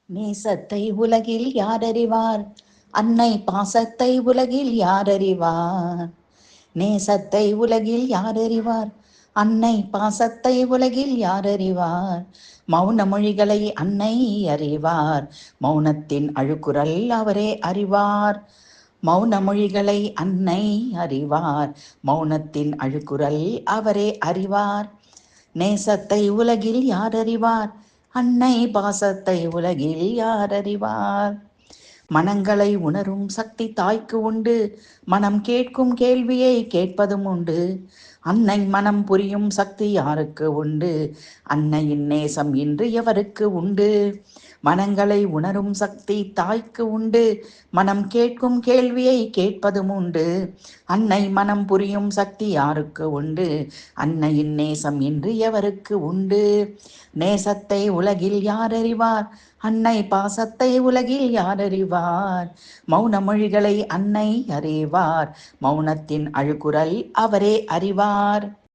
நேசத்தை உலகில் யாரறிவார்? அன்னை பாசத்தை உலகில் யாரறிவார்? நேசத்தை உலகில் யாரறிவார்? அன்னை பாசத்தை உலகில் யாரறிவார்? மௌன மொழிகளை அன்னை அறிவார், மௌனத்தின் அழுக்குரல் அவரே அறிவார். மௌன மொழிகளை அன்னை அறிவார், மௌனத்தின் அழுக்குரல் அவரே அறிவார். நேசத்தை உலகில் யாரறிவார்? அன்னை பாசத்தை உலகில் யாரறிவார்? மனங்களை உணரும் சக்தி தாய்க்கு உண்டு, மனம் கேட்கும் கேள்வியை கேட்பதும் உண்டு. அன்னை மனம் புரியும் சக்தி யாருக்கு உண்டு? அன்னையின் நேசம் இன்று எவருக்கு உண்டு? மனங்களை உணரும் சக்தி தாய்க்கு உண்டு, மனம் கேட்கும் கேள்வியை கேட்பதும் உண்டு. அன்னை மனம் புரியும் சக்தி யாருக்கு உண்டு? அன்னையின் நேசம் இன்று எவருக்கு உண்டு? நேசத்தை உலகில் யாரறிவார்? அன்னை பாசத்தை உலகில் யாரறிவார்? மௌன மொழிகளை அன்னை அறிவார், மௌனத்தின் அழுக்குரல் அவரே அறிவார்.